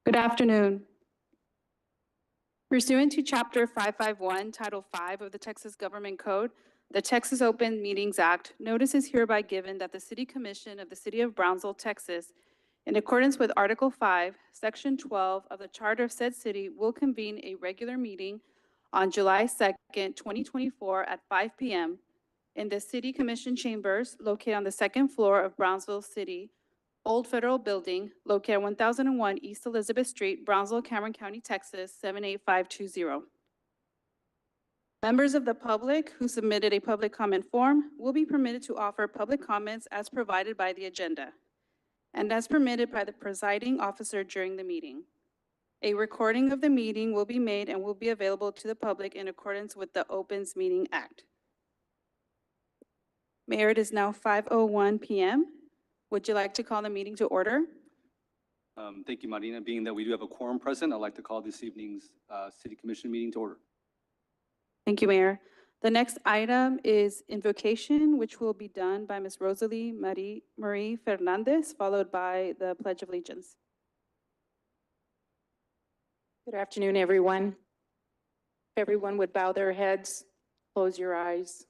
Good afternoon. Pursuant to Chapter 551, Title 5 of the Texas Government Code, the Texas Open Meetings Act, notice is hereby given that the City Commission of the City of Brownsville, Texas, in accordance with Article 5, Section 12 of the Charter of said city, will convene a regular meeting on July 2nd, 2024 at 5 p.m. in the City Commission chambers located on the second floor of Brownsville City Old Federal Building, located at 1001 East Elizabeth Street, Brownsville, Cameron County, Texas, 78520. Members of the public who submitted a public comment form will be permitted to offer public comments as provided by the agenda and as permitted by the presiding officer during the meeting. A recording of the meeting will be made and will be available to the public in accordance with the Opens Meeting Act. Mayor, it is now 5:01 p.m. Would you like to call the meeting to order? Thank you, Marina. Being that we do have a quorum present, I'd like to call this evening's City Commission meeting to order. Thank you, Mayor. The next item is invocation, which will be done by Ms. Rosalie Marie Fernandez, followed by the Pledge of Allegiance. Good afternoon, everyone. If everyone would bow their heads, close your eyes.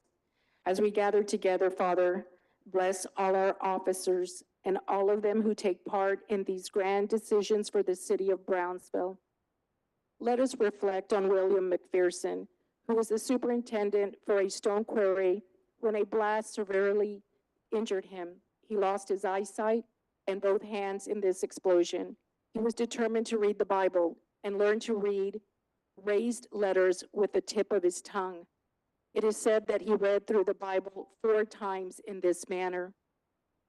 As we gather together, Father, bless all our officers and all of them who take part in these grand decisions for the city of Brownsville. Let us reflect on William McPherson, who was the superintendent for a stone quarry when a blast severely injured him. He lost his eyesight and both hands in this explosion. He was determined to read the Bible and learn to read raised letters with the tip of his tongue. It is said that he read through the Bible 4 times in this manner.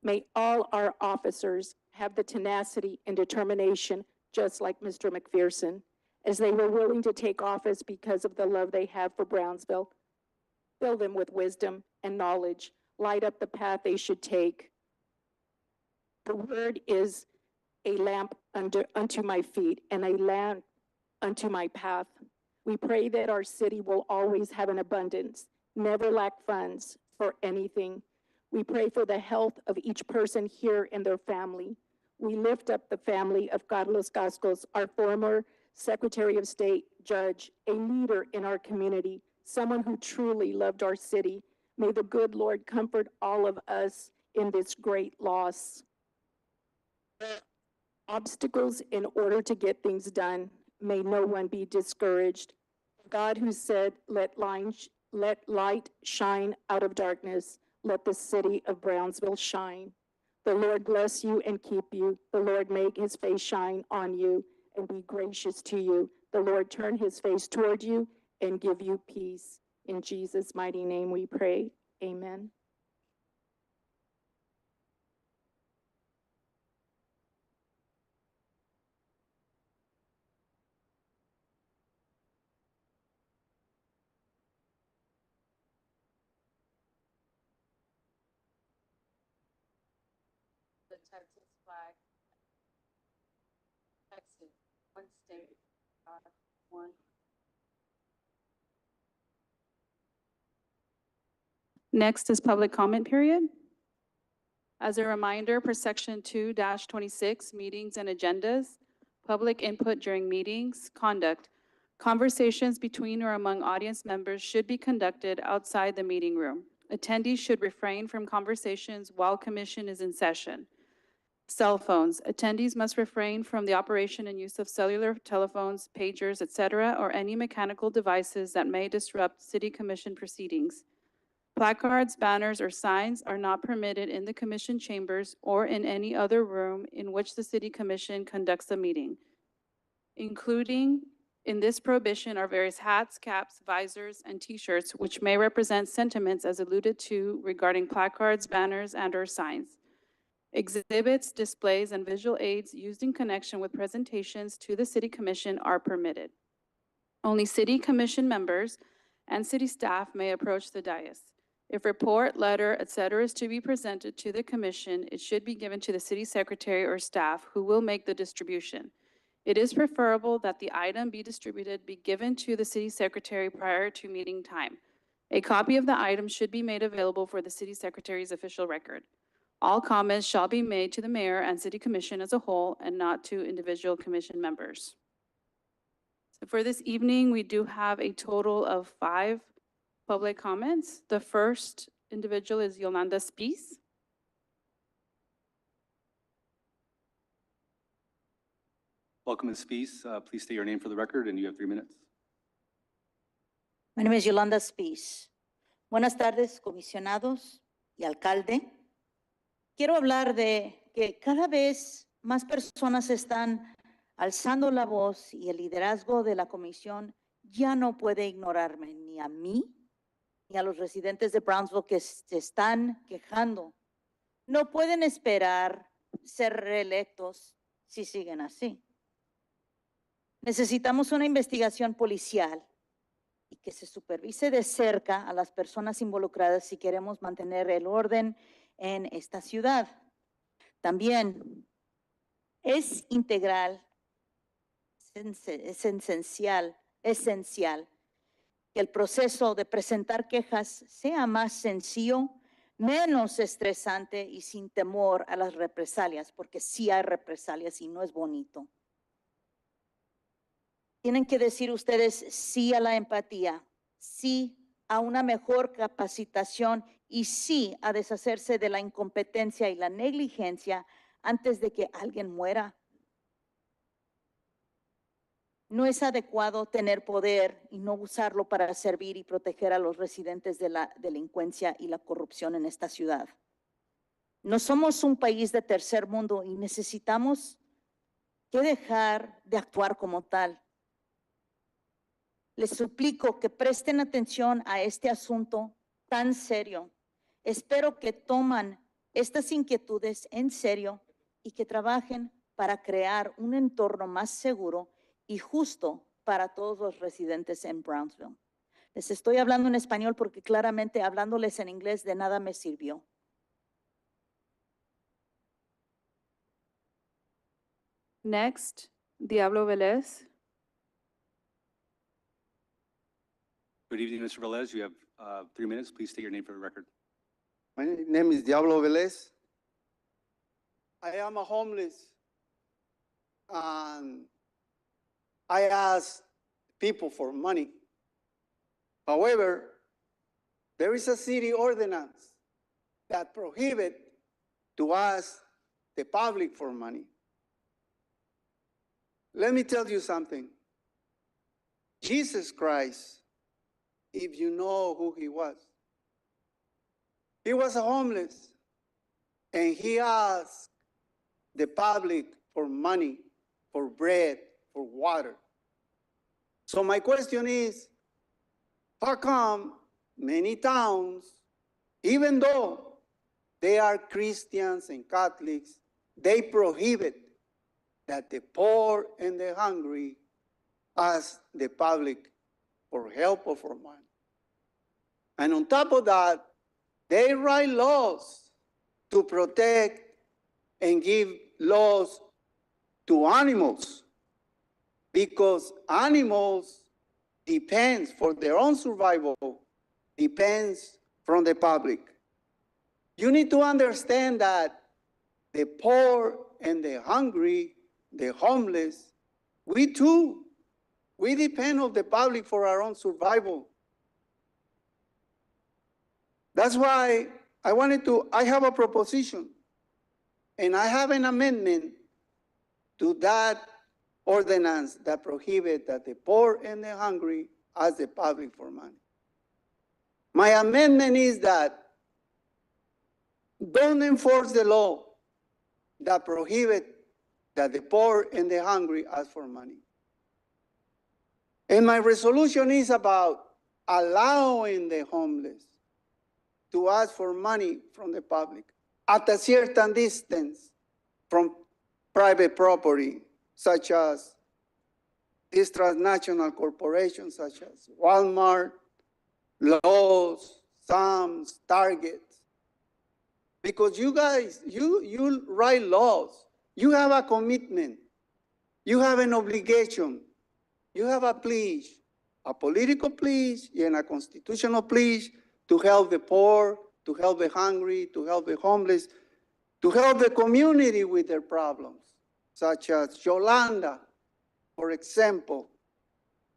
May all our officers have the tenacity and determination, just like Mr. McPherson, as they were willing to take office because of the love they have for Brownsville. Fill them with wisdom and knowledge. Light up the path they should take. The word is a lamp unto my feet and a lamp unto my path. We pray that our city will always have an abundance, never lack funds for anything. We pray for the health of each person here and their family. We lift up the family of Carlos Cascos, our former Secretary of State, judge, a leader in our community, someone who truly loved our city. May the good Lord comfort all of us in this great loss. Obstacles in order to get things done. May no one be discouraged. God who said, let light shine out of darkness, let the city of Brownsville shine. The Lord bless you and keep you. The Lord make his face shine on you and be gracious to you. The Lord turn his face toward you and give you peace. In Jesus' mighty name we pray. Amen. The Texas flag. Texas, one state, one. Next is public comment period. As a reminder, per Section 2-26, meetings and agendas, public input during meetings, conduct, conversations between or among audience members should be conducted outside the meeting room. Attendees should refrain from conversations while commission is in session. Cell phones. Attendees must refrain from the operation and use of cellular telephones, pagers, etc., or any mechanical devices that may disrupt City Commission proceedings. Placards, banners, or signs are not permitted in the Commission chambers or in any other room in which the City Commission conducts the meeting. Including in this prohibition are various hats, caps, visors, and T-shirts, which may represent sentiments as alluded to regarding placards, banners, and/or signs. Exhibits, displays, and visual aids used in connection with presentations to the City Commission are permitted. Only City Commission members and city staff may approach the dais. If report, letter, etc. is to be presented to the Commission, it should be given to the City Secretary or staff who will make the distribution. It is preferable that the item be given to the City Secretary prior to meeting time. A copy of the item should be made available for the City Secretary's official record. All comments shall be made to the mayor and city commission as a whole and not to individual commission members. So for this evening, we do have a total of 5 public comments. The first individual is Yolanda Spies. Welcome, Ms. Spies. Please state your name for the record, and you have 3 minutes. My name is Yolanda Spies. Buenas tardes, comisionados y alcalde. Quiero hablar de que cada vez más personas están alzando la voz y el liderazgo de la comisión ya no puede ignorarme ni a mí ni a los residentes de Brownsville que se están quejando. No pueden esperar ser reelectos si siguen así. Necesitamos una investigación policial y que se supervise de cerca a las personas involucradas si queremos mantener el orden en esta ciudad. También es integral, es esencial que el proceso de presentar quejas sea más sencillo, menos estresante y sin temor a las represalias, porque sí hay represalias y no es bonito. Tienen que decir ustedes sí a la empatía, sí a una mejor capacitación y sí a deshacerse de la incompetencia y la negligencia antes de que alguien muera. No es adecuado tener poder y no usarlo para servir y proteger a los residentes de la delincuencia y la corrupción en esta ciudad. No somos un país de tercer mundo y necesitamos que dejar de actuar como tal. Les suplico que presten atención a este asunto tan serio. Espero que tomen estas inquietudes en serio y que trabajen para crear un entorno más seguro y justo para todos los residentes en Brownsville. Les estoy hablando en español porque claramente hablándoles en inglés de nada me sirvió. Next, Diablo Velez. Good evening, Mr. Velez. You have 3 minutes. Please state your name for the record. My name is Diablo Velez. I am a homeless, and I ask people for money. However, there is a city ordinance that prohibits to ask the public for money. Let me tell you something. Jesus Christ, if you know who he was a homeless, and he asked the public for money, for bread, for water. So my question is, how come many towns, even though they are Christians and Catholics, they prohibit that the poor and the hungry ask the public for help or for money? And on top of that, they write laws to protect and give laws to animals, because animals depends for their own survival, depends from the public. You need to understand that the poor and the hungry, the homeless, we depend on the public for our own survival. That's why I have a proposition, and I have an amendment to that ordinance that prohibits that the poor and the hungry ask the public for money. My amendment is that don't enforce the law that prohibits that the poor and the hungry ask for money. And my resolution is about allowing the homeless to ask for money from the public at a certain distance from private property, such as these transnational corporations, such as Walmart, Lowe's, Sam's, Target. Because you guys, you write laws, you have a commitment, you have an obligation, you have a pledge, a political pledge and a constitutional pledge to help the poor, to help the hungry, to help the homeless. to help the community with their problems, such as Yolanda, for example.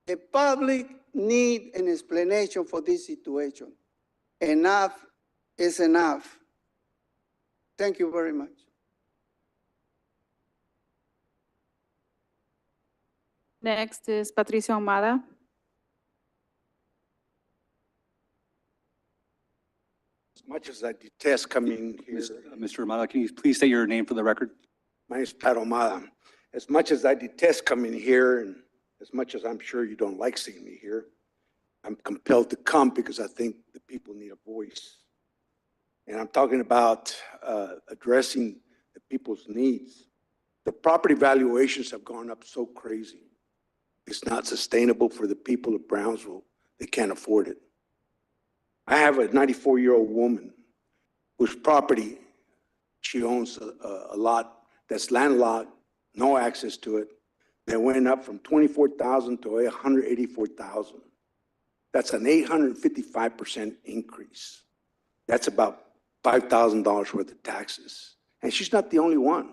The public need an explanation for this situation. Enough is enough. Thank you very much. Next is Patricio Ahumada. As much as I detest coming here, Mr. Romano, can you please state your name for the record? my name is Pat Ahumada. As much as I detest coming here, and as much as I'm sure you don't like seeing me here, I'm compelled to come because I think the people need a voice. And I'm talking about addressing the people's needs. The property valuations have gone up so crazy. It's not sustainable for the people of Brownsville. They can't afford it. I have a 94-year-old woman whose property, she owns a lot that's landlocked, no access to it. That went up from 24,000 to 184,000. That's an 855% increase. That's about $5,000 worth of taxes. And she's not the only one.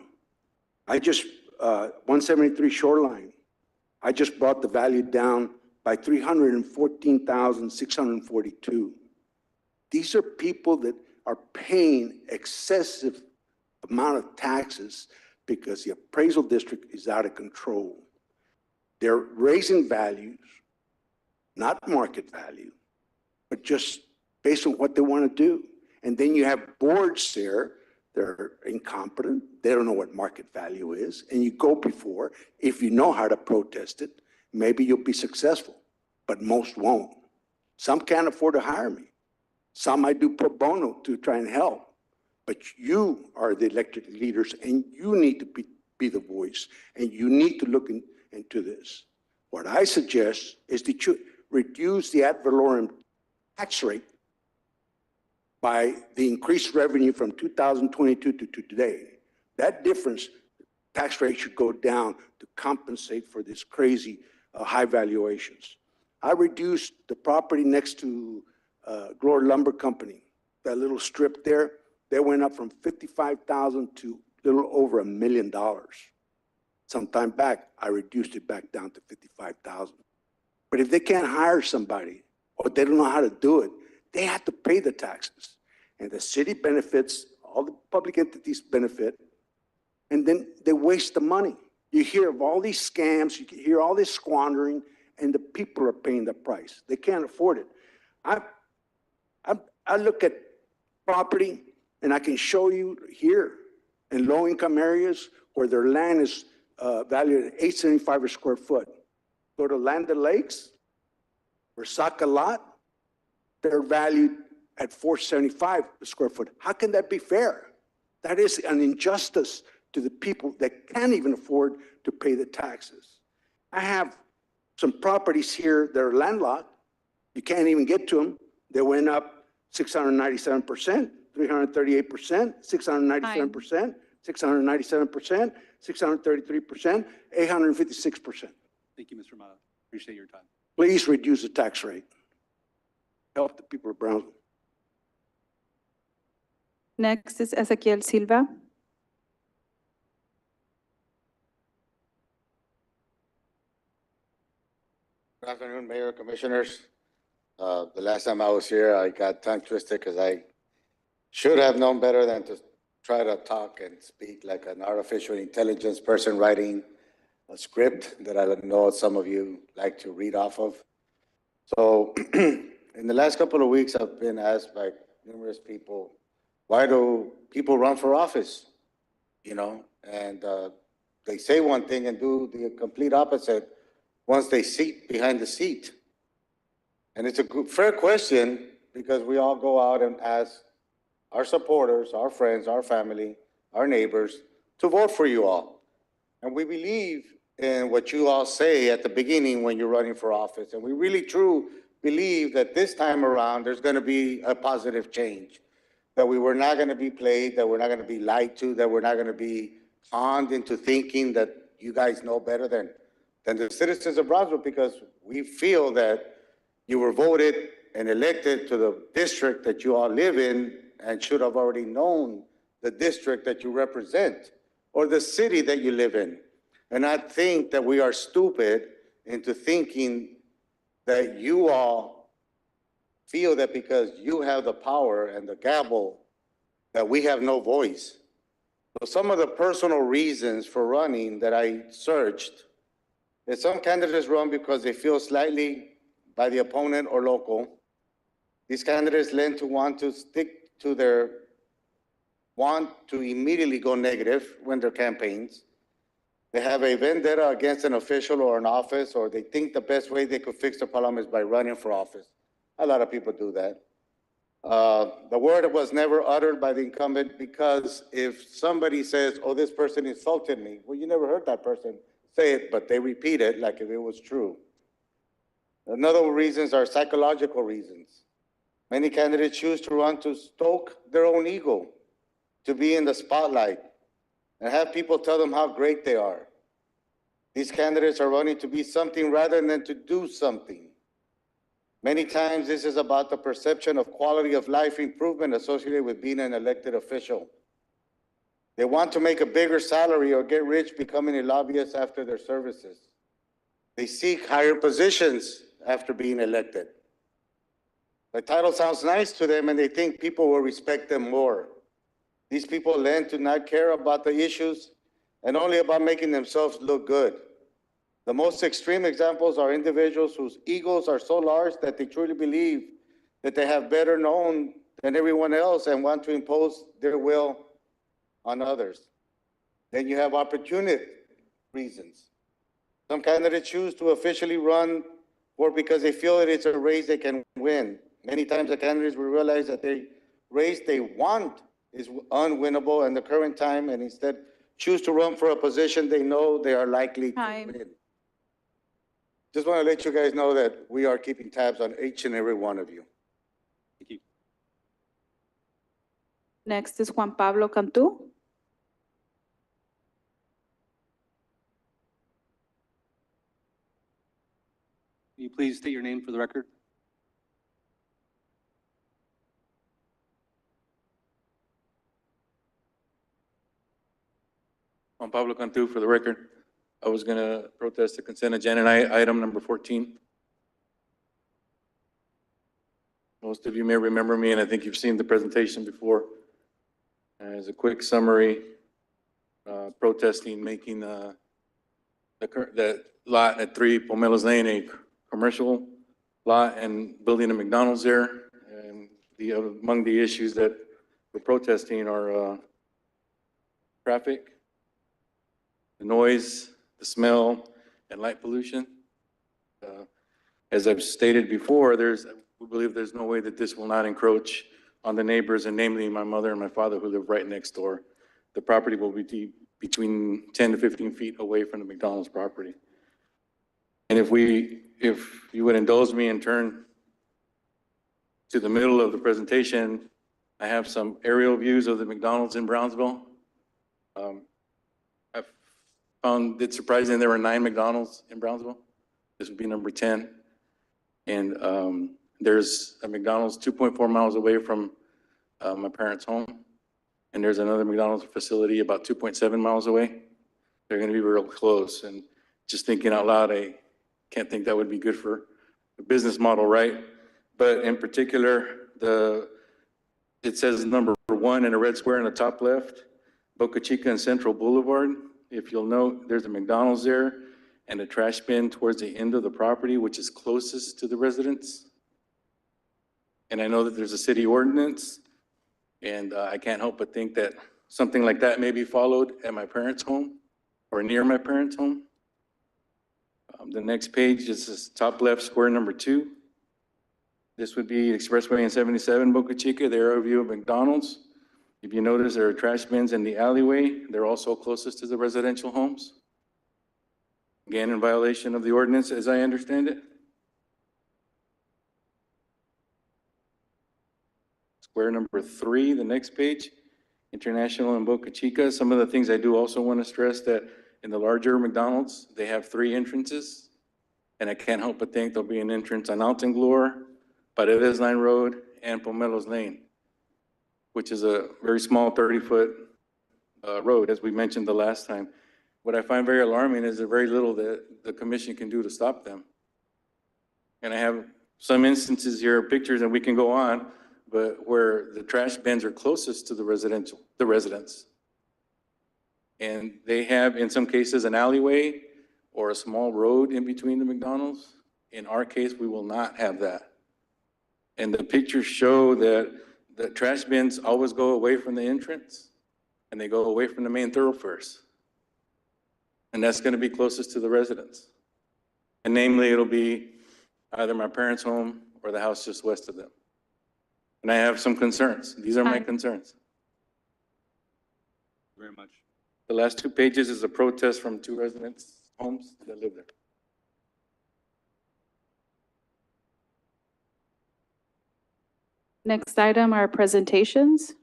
I just, 173 Shoreline, I just brought the value down by 314,642. These are people that are paying excessive amount of taxes because the appraisal district is out of control. They're raising values, not market value, but just based on what they want to do. And then you have boards there, they're incompetent, they don't know what market value is, and you go before, if you know how to protest it, maybe you'll be successful, but most won't. Some can't afford to hire me. Some I do pro bono to try and help. But you are the elected leaders, and you need to be the voice, and you need to look into this. What I suggest is that you reduce the ad valorem tax rate by the increased revenue from 2022 to today. That difference, tax rate should go down to compensate for this crazy high valuations. I reduced the property next to Glory Lumber Company, that little strip there. They went up from 55,000 to a little over $1 million. Some time back, I reduced it back down to 55,000. But if they can't hire somebody or they don't know how to do it, they have to pay the taxes. And the city benefits, all the public entities benefit, and then they waste the money. You hear of all these scams, you hear all this squandering, and the people are paying the price. They can't afford it. I look at property, and I can show you here in low-income areas where their land is valued at $875 a square foot. Go to Land O'Lakes or Saca Lot, they're valued at $475 a square foot. How can that be fair? That is an injustice to the people that can't even afford to pay the taxes. I have some properties here that are landlocked. You can't even get to them. They went up 697%, 338%, 697%, 697%, 633%, 856%. Thank you, Mr. Romano. Appreciate your time. Please reduce the tax rate. Help the people of Brownsville. Next is Ezequiel Silva. Good afternoon, Mayor, Commissioners. The last time I was here, I got tongue twisted because I should have known better than to try to talk and speak like an artificial intelligence person writing a script that I know some of you like to read off of. So in the last couple of weeks, I've been asked by numerous people, why do people run for office? You know, and they say one thing and do the complete opposite once they sit behind the seat. And it's a fair question because we all go out and ask our supporters, our friends, our family, our neighbors to vote for you all. And we believe in what you all say at the beginning when you're running for office. And we really truly believe that this time around, there's going to be a positive change, that we were not going to be played, that we're not going to be lied to, that we're not going to be conned into thinking that you guys know better than the citizens of Brownsville, because we feel that you were voted and elected to the district that you all live in and should have already known the district that you represent or the city that you live in. And I think that we are stupid into thinking that you all feel that because you have the power and the gavel, that we have no voice. So some of the personal reasons for running that I searched is some candidates run because they feel slightly by the opponent or local. These candidates tend to want to stick to want to immediately go negative when their campaigns. They have a vendetta against an official or an office, or they think the best way they could fix the problem is by running for office. A lot of people do that. The word was never uttered by the incumbent because if somebody says, oh, this person insulted me, well, you never heard that person say it, but they repeat it like if it was true. Another reasons are psychological reasons. Many candidates choose to run to stoke their own ego, to be in the spotlight, and have people tell them how great they are. These candidates are running to be something rather than to do something. Many times this is about the perception of quality of life improvement associated with being an elected official. They want to make a bigger salary or get rich becoming a lobbyist after their services. They seek higher positions after being elected. The title sounds nice to them and they think people will respect them more. These people tend to not care about the issues and only about making themselves look good. The most extreme examples are individuals whose egos are so large that they truly believe that they have better known than everyone else and want to impose their will on others. Then you have opportunity reasons. Some candidates choose to officially run for because they feel that it's a race they can win. Many times the candidates will realize that the race they want is unwinnable in the current time and instead choose to run for a position they know they are likely to Time. win. Just want to let you guys know that we are keeping tabs on each and every one of you. Thank you. Next is Juan Pablo Cantu. Can you please state your name for the record? Juan Pablo Cantu, for the record. I was going to protest the consent agenda item number 14. Most of you may remember me, and I think you've seen the presentation before. As a quick summary, protesting making that lot at 3 Pomelos Lane a commercial lot and building a McDonald's there. And among the issues that we're protesting are traffic, the noise, the smell, and light pollution. As I've stated before, we believe there's no way that this will not encroach on the neighbors, and namely my mother and my father who live right next door. The property will be between 10 to 15 feet away from the McDonald's property. And if you would indulge me and turn to the middle of the presentation, I have some aerial views of the McDonald's in Brownsville. I found it surprising there were 9 McDonald's in Brownsville. This would be number 10. And there's a McDonald's 2.4 miles away from my parents' home. And there's another McDonald's facility about 2.7 miles away. They're going to be real close. And just thinking out loud, I can't think that would be good for the business model, right? But in particular, it says number 1 in a red square in the top left, Boca Chica and Central Boulevard. If you'll note, there's a McDonald's there and a trash bin towards the end of the property, which is closest to the residents. And I know that there's a city ordinance, and I can't help but think that something like that may be followed at my parents' home or near my parents' home. The next page is this top left square number 2. This would be Expressway and 77 Boca Chica, the aerial view of McDonald's. If you notice, there are trash bins in the alleyway. They're also closest to the residential homes. Again, in violation of the ordinance, as I understand it. Square number 3, the next page, International and Boca Chica. Some of the things I do also want to stress that in the larger McDonald's, they have 3 entrances. And I can't help but think there'll be an entrance on Altenglor, Paredes Line Road, and Pomelos Lane. which is a very small 30-foot road, as we mentioned the last time. What I find very alarming is there's very little that the commission can do to stop them. And I have some instances here, pictures, and we can go on, but where the trash bins are closest to the residents. And they have, in some cases, an alleyway or a small road in between the McDonald's. In our case, we will not have that. And the pictures show that the trash bins always go away from the entrance and they go away from the main thoroughfares. And that's going to be closest to the residents. And namely, it'll be either my parents' home or the house just west of them. And I have some concerns. These are my concerns. Very much. The last 2 pages is a protest from 2 residents' homes that live there. Next item are presentations.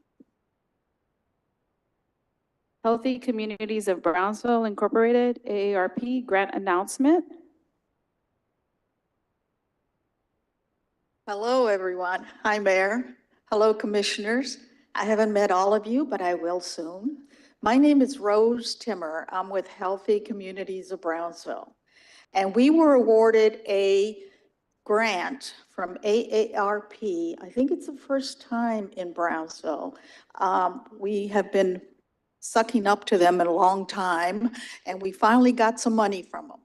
Healthy Communities of Brownsville Incorporated, AARP grant announcement. Hello, everyone. Hi, Mayor. Hello, Commissioners. I haven't met all of you, but I will soon. My name is Rose Timmer. I'm with Healthy Communities of Brownsville. And we were awarded a grant from AARP. I think it's the first time in Brownsville. We have been sucking up to them in a long time, and we finally got some money from them.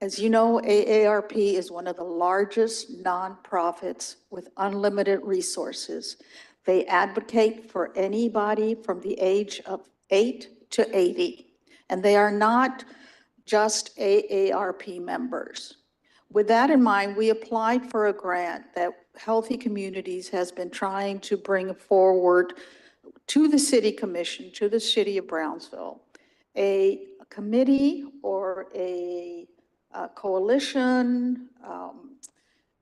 As you know, AARP is one of the largest nonprofits with unlimited resources. They advocate for anybody from the age of 8 to 80, and they are not just AARP members. With that in mind, we applied for a grant that Healthy Communities has been trying to bring forward to the City Commission, to the City of Brownsville, a committee or a coalition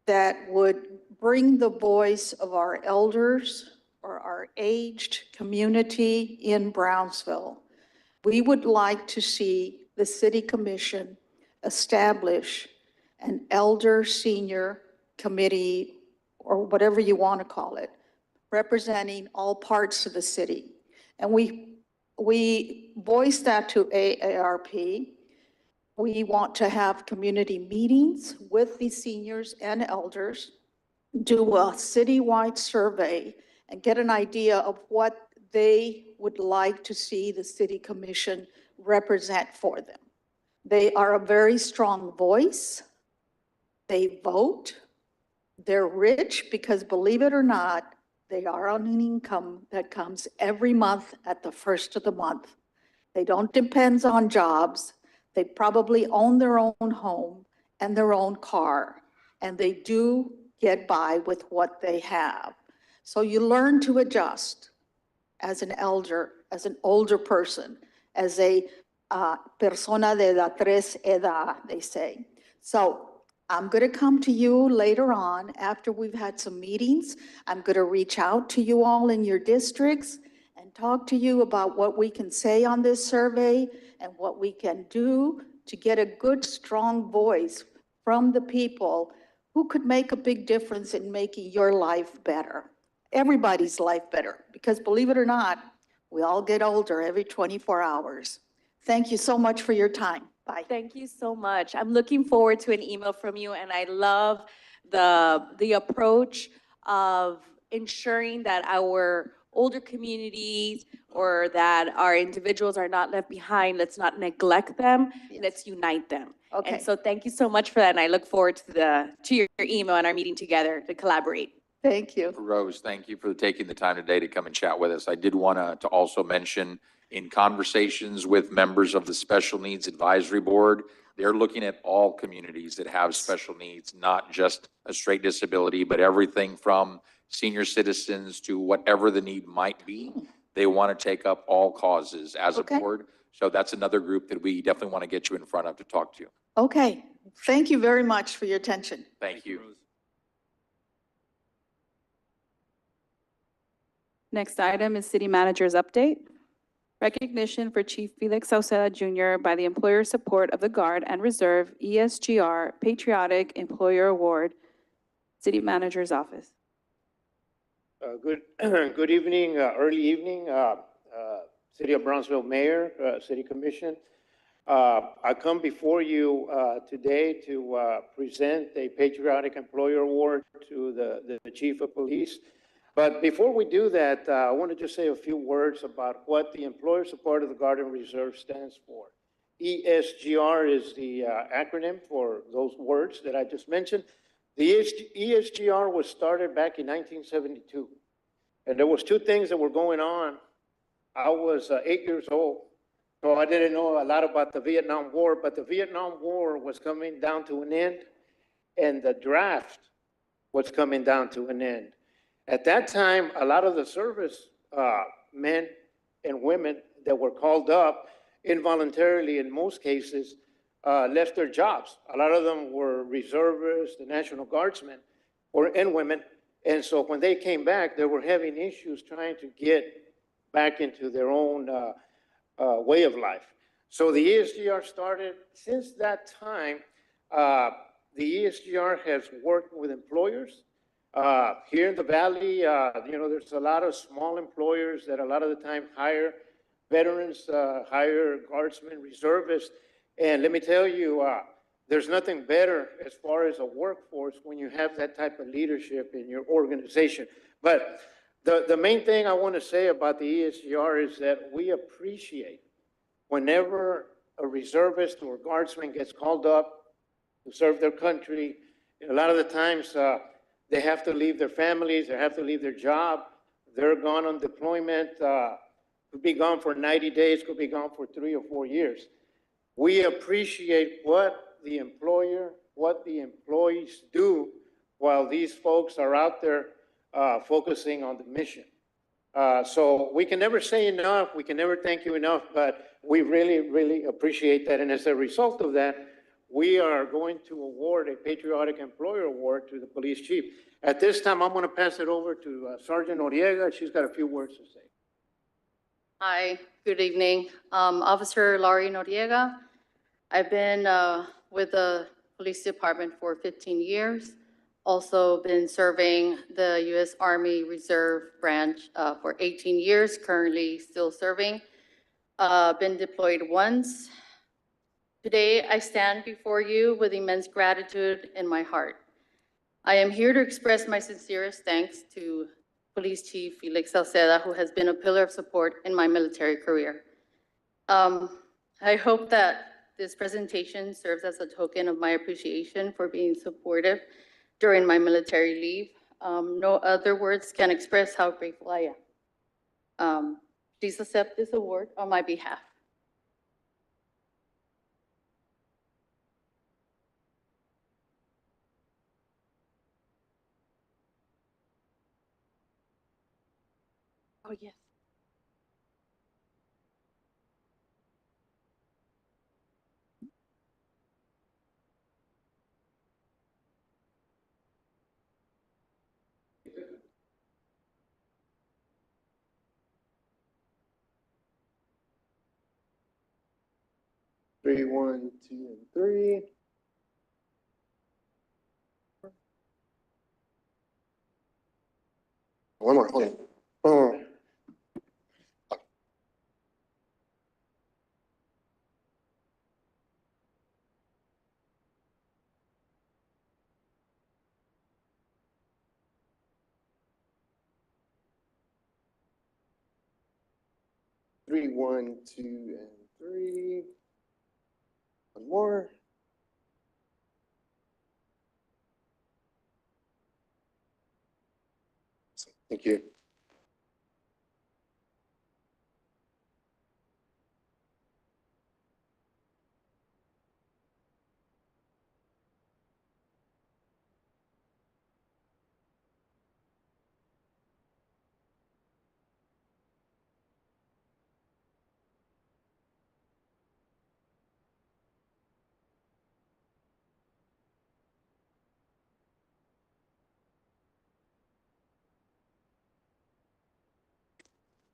that would bring the voice of our elders or our aged community in Brownsville. We would like to see the City Commission establish an elder senior committee, or whatever you want to call it, representing all parts of the city. And we voiced that to AARP. We want to have community meetings with the seniors and elders, do a citywide survey, and get an idea of what they would like to see the City Commission represent for them. They are a very strong voice. They vote. They're rich because, believe it or not, they are on an income that comes every month at the first of the month. They don't depend on jobs. They probably own their own home and their own car, and they do get by with what they have. So you learn to adjust as an elder, as an older person, as a persona de la tres edad, they say. So I'm going to come to you later on after we've had some meetings. I'm going to reach out to you all in your districts and talk to you about what we can say on this survey and what we can do to get a good, strong voice from the people who could make a big difference in making your life better, everybody's life better, because believe it or not, we all get older every 24 hours. Thank you so much for your time. Bye. Thank you so much. I'm looking forward to an email from you, and I love the approach of ensuring that our older communities or that our individuals are not left behind. Let's not neglect them. Yes. Let's unite them. Okay. And so thank you so much for that, and I look forward to your email and our meeting together to collaborate. Thank you. Rose, thank you for taking the time today to come and chat with us. I did want to also mention, in conversations with members of the Special Needs Advisory Board, they're looking at all communities that have special needs, not just a straight disability, but everything from senior citizens to whatever the need might be. They want to take up all causes as a Okay. board. So that's another group that we definitely want to get you in front of to talk to. Okay. Thank you very much for your attention. Thank you. Next item is City Manager's update. Recognition for Chief Felix Sauceda Jr. by the Employer Support of the Guard and Reserve ESGR Patriotic Employer Award, City Manager's Office. Good, good evening, early evening, City of Brownsville Mayor, City Commission. I come before you today to present a Patriotic Employer Award to the Chief of Police. But before we do that, I want to just say a few words about what the Employer Support of the Guard and Reserve stands for. ESGR is the acronym for those words that I just mentioned. The ESGR was started back in 1972. And there was two things that were going on. I was 8 years old, so I didn't know a lot about the Vietnam War, but the Vietnam War was coming down to an end, and the draft was coming down to an end. At that time, a lot of the service men and women that were called up involuntarily, in most cases, left their jobs. A lot of them were reservists, the National Guardsmen, and women. And so when they came back, they were having issues trying to get back into their own way of life. So the ESGR started. Since that time, the ESGR has worked with employers. Here in the Valley, there's a lot of small employers that a lot of the time hire veterans, hire guardsmen, reservists. And let me tell you, there's nothing better as far as a workforce when you have that type of leadership in your organization. But the main thing I want to say about the ESGR is that we appreciate whenever a reservist or a guardsman gets called up to serve their country. A lot of the times they have to leave their families, they have to leave their job, they're gone on deployment, could be gone for 90 days, could be gone for 3 or 4 years. We appreciate what the employer, what the employees do while these folks are out there focusing on the mission. So we can never say enough, we can never thank you enough, but we really, really appreciate that. And as a result of that, we are going to award a Patriotic Employer Award to the police chief. At this time, I'm going to pass it over to Sergeant Noriega. She's got a few words to say. Hi, good evening. Officer Laurie Noriega. I've been with the police department for 15 years. Also been serving the U.S. Army Reserve Branch for 18 years, currently still serving. Been deployed once. Today, I stand before you with immense gratitude in my heart. I am here to express my sincerest thanks to Police Chief Felix Salceda, who has been a pillar of support in my military career. I hope that this presentation serves as a token of my appreciation for being supportive during my military leave. No other words can express how grateful I am. Please accept this award on my behalf. Oh, yes. Three, 1, 2, and 3. One more, hold on. Oh. 3, 1, 2, and 3. One more. Thank you.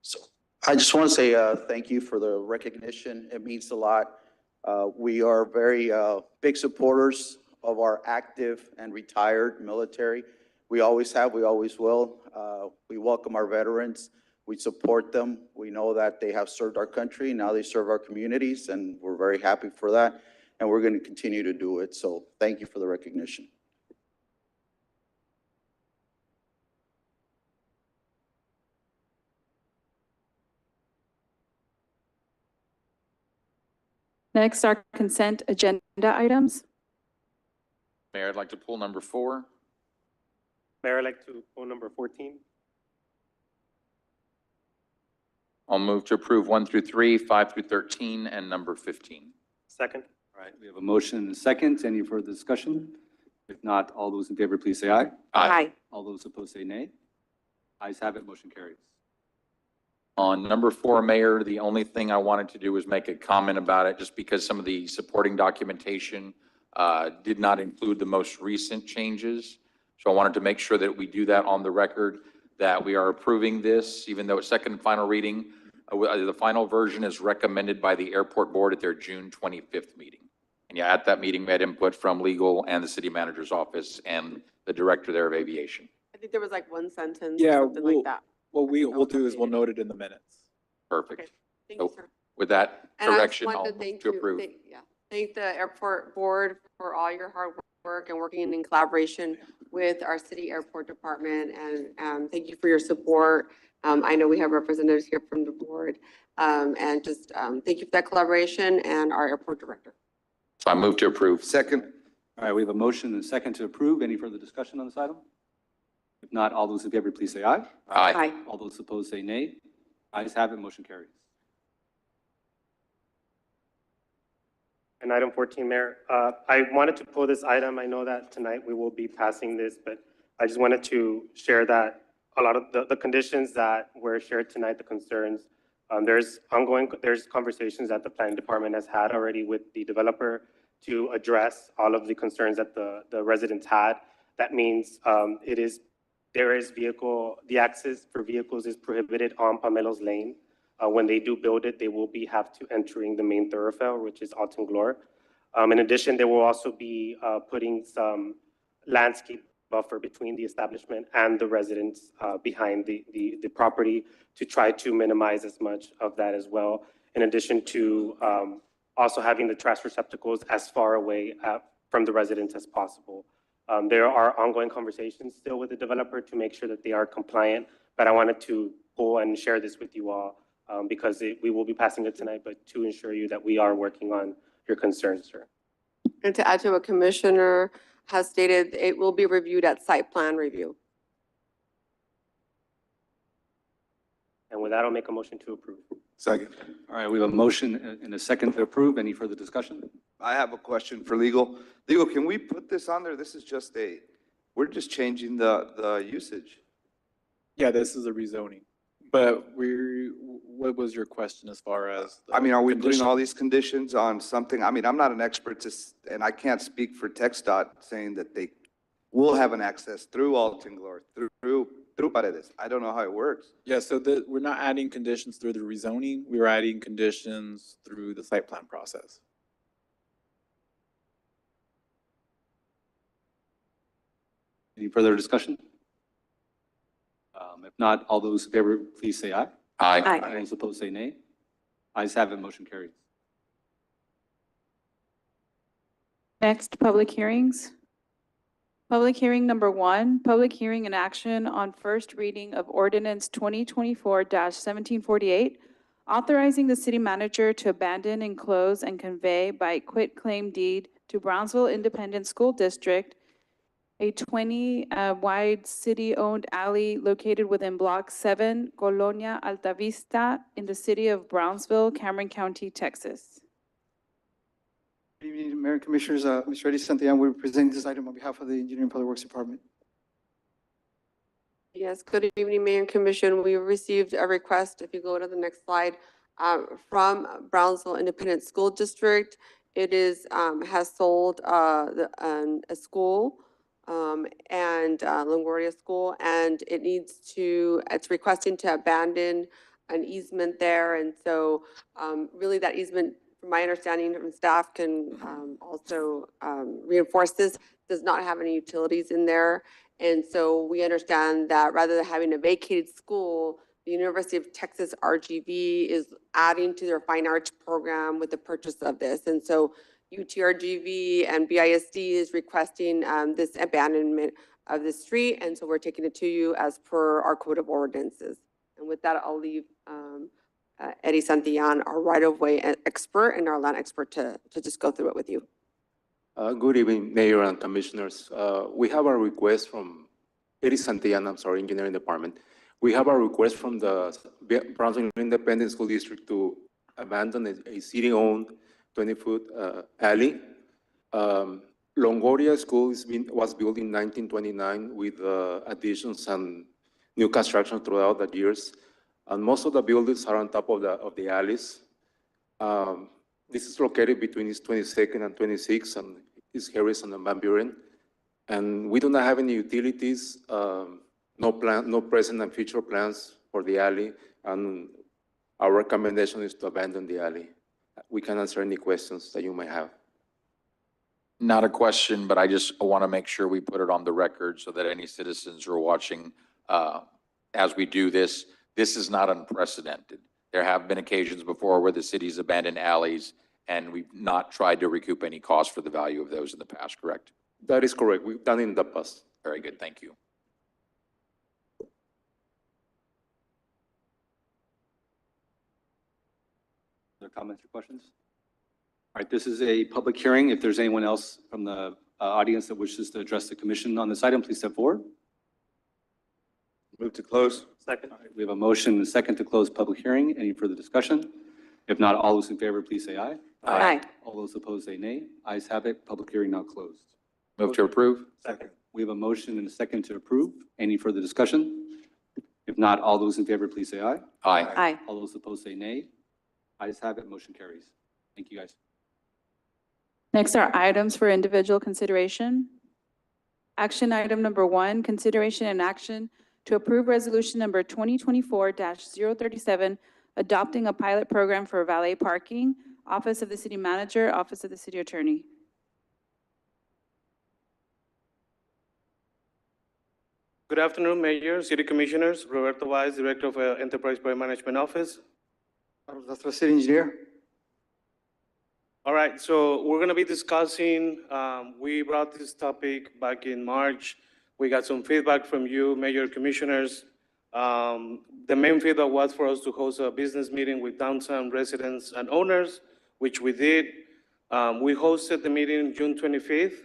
So I just want to say thank you for the recognition. It means a lot. We are very big supporters of our active and retired military. We always have, we always will. We welcome our veterans. We support them. We know that they have served our country. Now they serve our communities, and we're very happy for that. And we're going to continue to do it. So thank you for the recognition. Next are consent agenda items. Mayor, I'd like to pull number 4. Mayor, I'd like to pull number 14. I'll move to approve 1 through 3, 5 through 13, and number 15. Second. All right, we have a motion and a second. Any further discussion? If not, all those in favor, please say aye. All those opposed say nay. Ayes have it, motion carries. On number 4, Mayor, the only thing I wanted to do was make a comment about it, just because some of the supporting documentation did not include the most recent changes. So I wanted to make sure that we do that on the record, that we are approving this, even though it's second and final reading. The final version is recommended by the airport board at their June 25th meeting. And yeah, at that meeting, we had input from legal and the city manager's office and the director there of aviation. I think there was like one sentence, Yeah, or something like that. What we'll do is we'll note it in the minutes. Perfect. Okay. Thank you, So sir. with that And I just correction, wanted I'll to move thank to you, approve. thank the airport board for all your hard work and working in collaboration with our city airport department. And thank you for your support. I know we have representatives here from the board. And just thank you for that collaboration and our airport director. So I move to approve. Second. All right, we have a motion and a second to approve. Any further discussion on this item? If not, all those in favor, please say aye. Aye. All those opposed say nay. Ayes have it, motion carries. And item 14, Mayor, I wanted to pull this item. I know that tonight we will be passing this, but I just wanted to share that a lot of the conditions that were shared tonight, the concerns, there's conversations that the planning department has had already with the developer to address all of the concerns that the residents had. That means the access for vehicles is prohibited on Pamelos Lane. When they do build it, they will have to entering the main thoroughfare, which is Alton Glore. In addition, they will also be putting some landscape buffer between the establishment and the residents behind the property to try to minimize as much of that as well. In addition to also having the trash receptacles as far away from the residents as possible. There are ongoing conversations still with the developer to make sure that they are compliant, but I wanted to pull and share this with you all because we will be passing it tonight, but to ensure you that we are working on your concerns, sir. And to add to what Commissioner has stated, it will be reviewed at site plan review. And with that, I'll make a motion to approve. Second. All right, we have a motion and a second to approve. Any further discussion? I have a question for legal. Legal, can we put this on there? This is just we're just changing the usage. Yeah, this is a rezoning. But what was your question as far as? I mean, are we putting condition? all these conditions on something? I mean, I'm not an expert and I can't speak for TxDOT saying that they will have an access through Alton Glore, through Paredes. I don't know how it works. Yeah, so we're not adding conditions through the rezoning. We were adding conditions through the site plan process. Any further discussion? If not, all those in favor, please say aye. Aye. All those opposed say nay. Ayes have it, motion carries. Next, public hearings. Public hearing number 1, public hearing and action on first reading of ordinance 2024-1748, authorizing the city manager to abandon, enclose, and convey by quitclaim deed to Brownsville Independent School District a 20-wide city-owned alley located within Block 7, Colonia Altavista, in the city of Brownsville, Cameron County, Texas. Good evening, Mayor and Commissioners. Mr. Eddie Santillan will be presenting this item on behalf of the Engineering and Public Works Department. Yes, good evening, Mayor and Commission. We received a request, if you go to the next slide, from Brownsville Independent School District. It has sold a school and LaGuardia School, and it's requesting to abandon an easement there. And so really that easement, from my understanding from staff, can also reinforce this, does not have any utilities in there. And so we understand that rather than having a vacated school, the University of Texas RGV is adding to their fine arts program with the purchase of this. And so UTRGV and BISD is requesting this abandonment of the street. And so we're taking it to you as per our code of ordinances. And with that, I'll leave Eddie Santillan, our right-of-way expert and our land expert, to just go through it with you. Good evening, Mayor and Commissioners. We have a request from Eddie Santillan, Engineering Department. We have a request from the Brownsville Independent School District to abandon a city-owned 20-foot alley. Longoria School was built in 1929 with additions and new construction throughout the years. And most of the buildings are on top of the alleys. This is located between East 22nd and 26th and East Harrison and Van Buren. And we do not have any utilities, no present and future plans for the alley. And our recommendation is to abandon the alley. We can answer any questions that you may have. Not a question, but I just want to make sure we put it on the record so that any citizens who are watching as we do this, this is not unprecedented. There have been occasions before where the city's abandoned alleys and we've not tried to recoup any cost for the value of those in the past, correct? That is correct. We've done it in the past. Very good, thank you. Other comments or questions? All right, this is a public hearing. If there's anyone else from the audience that wishes to address the commission on this item, please step forward. Move to close. Second. All right, we have a motion and a second to close public hearing. Any further discussion? If not, all those in favor, please say aye. Aye. All those opposed say nay. Ayes have it. Public hearing now closed. Move to approve. Second. We have a motion and a second to approve. Any further discussion? If not, all those in favor, please say aye. Aye. Aye. All those opposed say nay. Ayes have it. Motion carries. Thank you, guys. Next are items for individual consideration. Action item number 1, consideration and action to approve resolution number 2024-037, adopting a pilot program for valet parking, Office of the City Manager, Office of the City Attorney. Good afternoon, Mayor, City Commissioners. Roberto Weiss, Director of Enterprise Project Management Office. Carlos Castro, City Engineer. All right, so we're going to be discussing, we brought this topic back in March. We got some feedback from you, Mayor, Commissioners. The main feedback was for us to host a business meeting with downtown residents and owners, which we did. We hosted the meeting June 25th,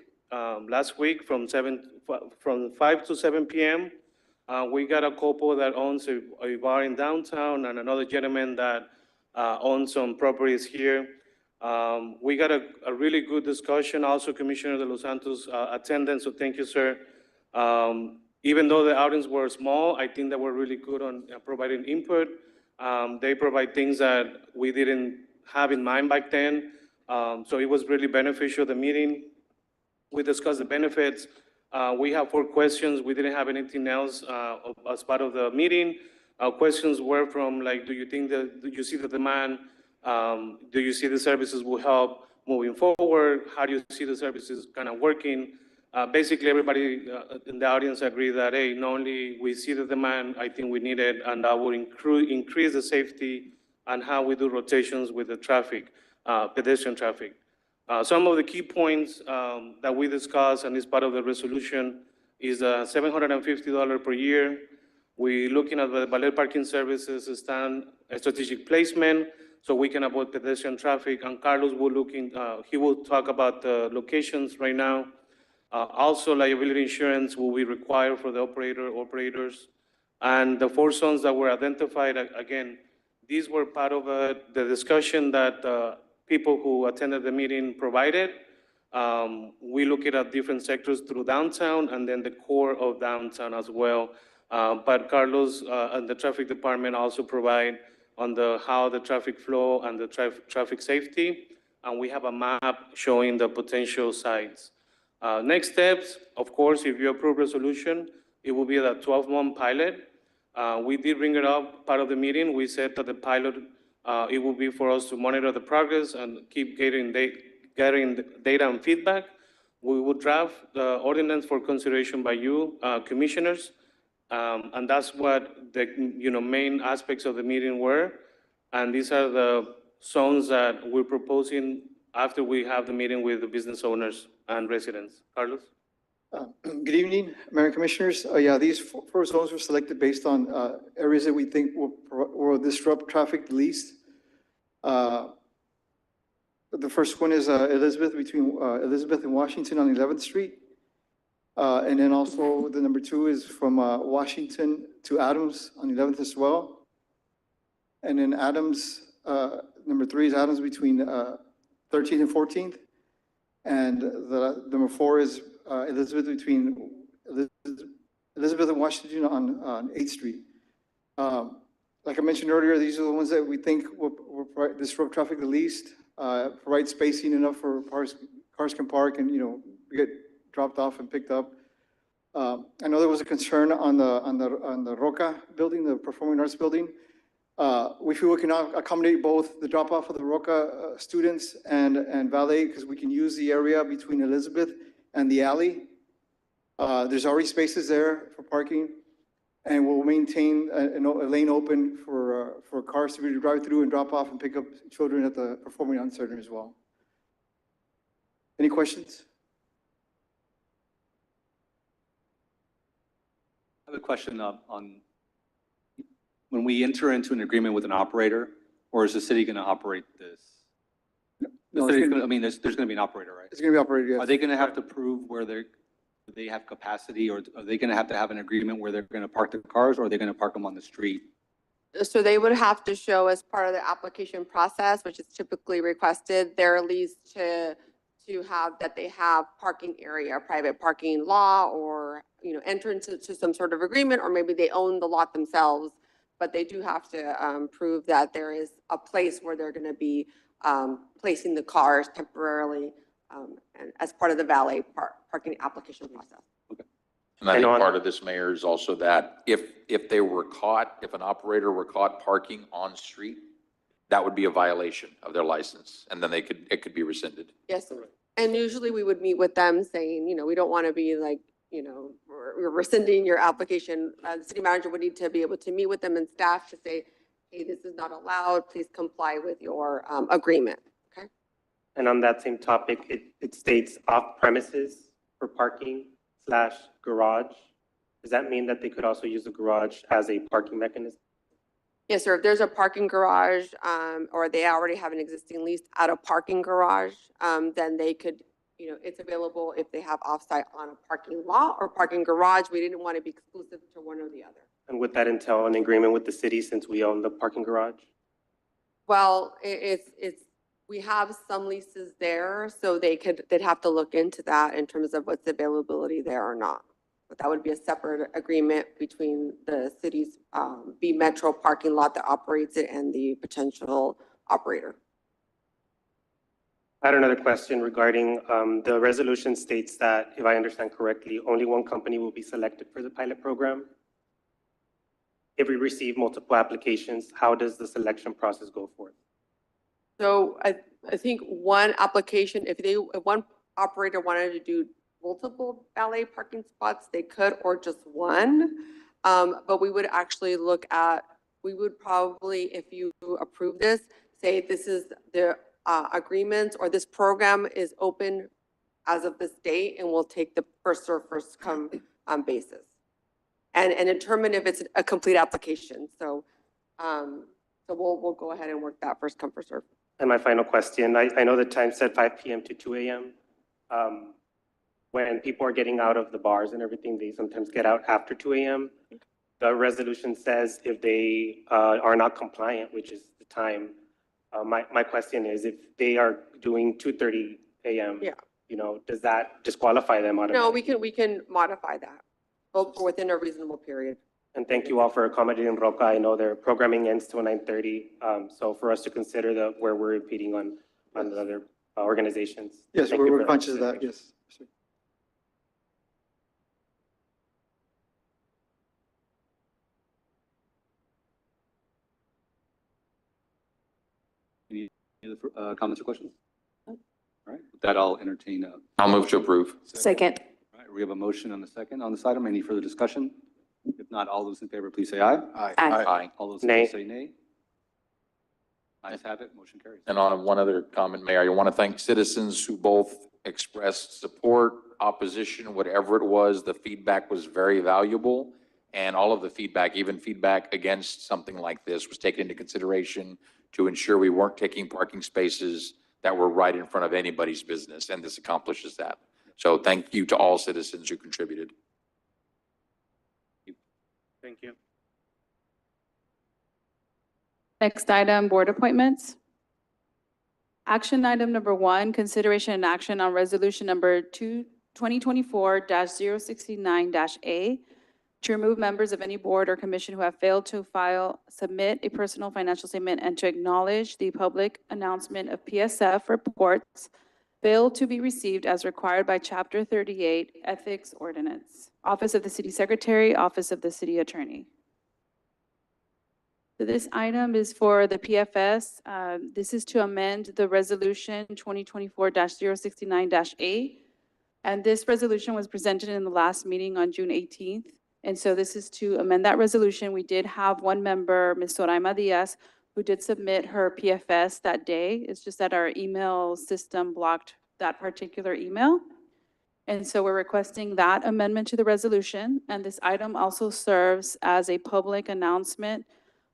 last week from 5 to 7 p.m. We got a couple that owns a bar in downtown and another gentleman that owns some properties here. We got a really good discussion. Also, Commissioner De Los Santos attended, so thank you, sir. Even though the audience were small, I think they were really good on providing input. They provide things that we didn't have in mind back then. So it was really beneficial, the meeting. We discussed the benefits. We have 4 questions. We didn't have anything else as part of the meeting. Our questions were from like, do you see the demand? Do you see the services will help moving forward? How do you see the services kind of working? Basically, everybody in the audience agreed that, hey, not only we see the demand, I think we need it, and that will increase the safety and how we do rotations with the traffic, pedestrian traffic. Some of the key points that we discussed, and is part of the resolution, is $750 per year. We're looking at the valet parking services stand a strategic placement so we can avoid pedestrian traffic. And Carlos he will talk about the locations right now. Also, liability insurance will be required for the operators. And the 4 zones that were identified, again, these were part of the discussion that people who attended the meeting provided. We look at different sectors through downtown and then the core of downtown as well. But Carlos and the traffic department also provide on how the traffic flow and the traffic safety. And we have a map showing the potential sites. Next steps, of course, if you approve resolution, it will be a 12-month pilot. We did bring it up part of the meeting. We said that the pilot, it will be for us to monitor the progress and keep gathering data and feedback. we will draft the ordinance for consideration by you, commissioners. And that's what the, main aspects of the meeting were. And these are the zones that we're proposing after we have the meeting with the business owners and residents. Carlos? Good evening, Mayor and Commissioners. Yeah, these four zones were selected based on areas that we think will disrupt traffic the least. The first one is Elizabeth, between Elizabeth and Washington on 11th Street. And then also the number 2 is from Washington to Adams on 11th as well. And then Adams, number 3 is Adams between 13th and 14th. And the number 4 is Elizabeth between Elizabeth and Washington on 8th Street. Like I mentioned earlier, these are the ones that we think will disrupt traffic the least, provide spacing enough for cars can park and, get dropped off and picked up. I know there was a concern on the Roca building, the Performing Arts building. We feel we can accommodate both the drop-off of the Roca students and valet, because we can use the area between Elizabeth and the alley. There's already spaces there for parking, and we'll maintain a lane open for cars to be able to drive through and drop off and pick up children at the Performing Arts Center as well. Any questions? I have a question on when we enter into an agreement with an operator, or is the city going to operate this? No, There's going to be an operator, right? It's going to be operated, yes. Are they going to have to prove where they have capacity, or are they going to have an agreement where they're going to park their cars, or are they going to park them on the street? So they would have to show as part of the application process, which is typically requested, their lease to have that they have parking area, private parking law, or, enter into some sort of agreement, or maybe they own the lot themselves, but they do have to prove that there is a place where they're going to be placing the cars temporarily and as part of the valet parking application process. And I think part of this, Mayor, is also that if they were caught, if an operator were caught parking on street, that would be a violation of their license, and then it could be rescinded. Yes, and usually we would meet with them saying, we don't want to be like, we're rescinding your application. The city manager would need to be able to meet with them and staff to say, hey, this is not allowed, please comply with your agreement, okay? And on that same topic, it states off premises for parking / garage. Does that mean that they could also use the garage as a parking mechanism? Yes, sir. If there's a parking garage, or they already have an existing lease at a parking garage, then they could, it's available if they have offsite on a parking lot or parking garage. We didn't want to be exclusive to one or the other. And would that entail an agreement with the city since we own the parking garage? Well, we have some leases there, so they'd have to look into that in terms of what's availability there or not. But that would be a separate agreement between the city's B Metro parking lot that operates it and the potential operator. I had another question regarding the resolution states that, if I understand correctly, only one company will be selected for the pilot program. If we receive multiple applications, how does the selection process go forth? So I think one application, if one operator wanted to do multiple valet parking spots, they could, or just one. But we would actually we would probably, if you approve this, say this is the agreement, or this program is open as of this date, and we'll take the first serve, first come basis. And determine if it's a complete application. So we'll go ahead and work that first come, first serve. And my final question, I know the time said 5 p.m. to 2 a.m. When people are getting out of the bars and everything, they sometimes get out after 2 a.m. The resolution says if they are not compliant, which is the time, my question is, if they are doing 2:30 a.m., does that disqualify them automatically? No, we can modify that, but within a reasonable period. And thank you all for accommodating Roca. I know their programming ends till 9:30. So for us to consider where we're impeding on the other organizations. Yes, we're conscious of that, yes. Any other comments or questions? All right, with that, I'll entertain a. I'll move to approve. Second. All right, we have a motion and a second on this item. Any further discussion? If not, all those in favor, please say aye. Aye. All those Nay. opposed say nay. Ayes have it, motion carries. And on one other comment, Mayor, I want to thank citizens who both expressed support, opposition, whatever it was. The feedback was very valuable. And all of the feedback, even feedback against something like this, was taken into consideration to ensure we weren't taking parking spaces that were right in front of anybody's business. And this accomplishes that. So thank you to all citizens who contributed. Thank you. Next item, board appointments. Action item number 1, consideration and action on resolution number 2024-069-A to remove members of any board or commission who have failed to submit a personal financial statement and to acknowledge the public announcement of PSF reports failed to be received as required by Chapter 38 Ethics Ordinance, Office of the City Secretary, Office of the City Attorney. So this item is for the PFS. This is to amend the resolution 2024-069-A. And this resolution was presented in the last meeting on June 18th. And so this is to amend that resolution. We did have one member, Ms. Soraima Diaz, who did submit her PFS that day. It's just that our email system blocked that particular email. And so we're requesting that amendment to the resolution. And this item also serves as a public announcement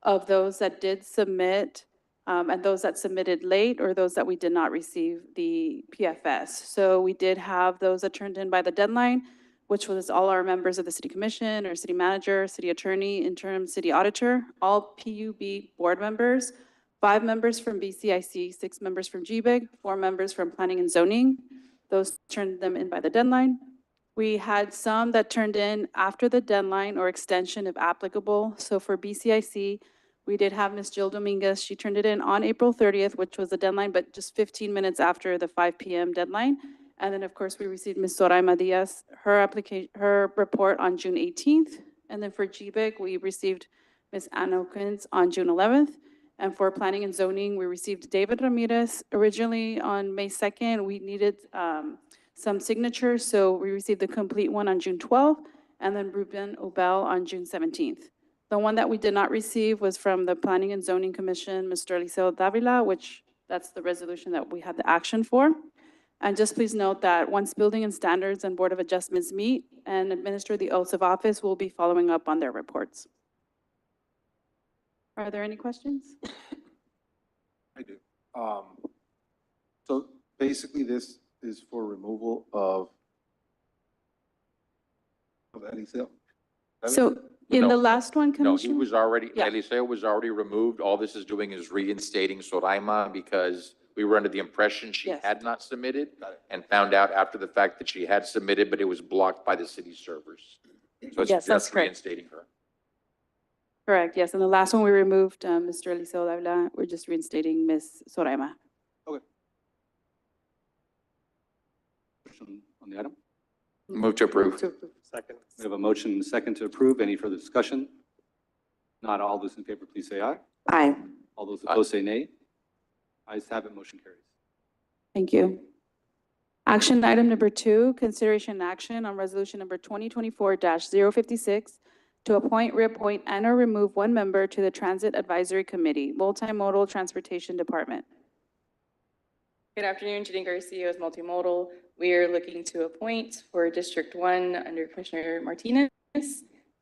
of those that did submit and those that submitted late or those that we did not receive the PFS. So we did have those that turned in by the deadline, which was all our members of the city commission or city manager, city attorney, interim city auditor, all PUB board members, 5 members from BCIC, 6 members from GBIG, 4 members from planning and zoning. Those turned them in by the deadline. We had some that turned in after the deadline or extension if applicable. So for BCIC, we did have Ms. Jill Dominguez. She turned it in on April 30th, which was the deadline, but just 15 minutes after the 5 p.m. deadline. And then, of course, we received Ms. Soraima Diaz, her report on June 18th. And then for GBIC, we received Ms. Anna Okins on June 11th. And for planning and zoning, we received David Ramirez. Originally on May 2nd, we needed some signatures, so we received the complete one on June 12th, and then Ruben Obel on June 17th. The one that we did not receive was from the Planning and Zoning Commission, Mr. Eliseo Davila, which that's the resolution that we had the action for. And just please note that once Building and Standards and Board of Adjustments meet and administer the oaths of office, we'll be following up on their reports. Are there any questions? I do. So basically this is for removal of Eliseo? So in the last one, No, he Commissioner? was already, Yeah. Eliseo was already removed. All this is doing is reinstating Soraima because we were under the impression she Yes. had not submitted and found out after the fact that she had submitted, but it was blocked by the city servers. So it's Yes, that's just correct. reinstating her. Correct, yes. And the last one we removed, Mr. Eliseo Davila, we're just reinstating Ms. Soraima. Question on the item? Move to approve. Second. We have a motion and a second to approve. Any further discussion? Not all those in favor, please say aye. Aye. All those opposed say nay. Ayes have it, motion carries. Thank you. Action item number 2, consideration and action on resolution number 2024-056 to appoint, reappoint, and or remove one member to the Transit Advisory Committee, Multimodal Transportation Department. Good afternoon, Janine Garcia is Multimodal. We are looking to appoint for District 1 under Commissioner Martinez.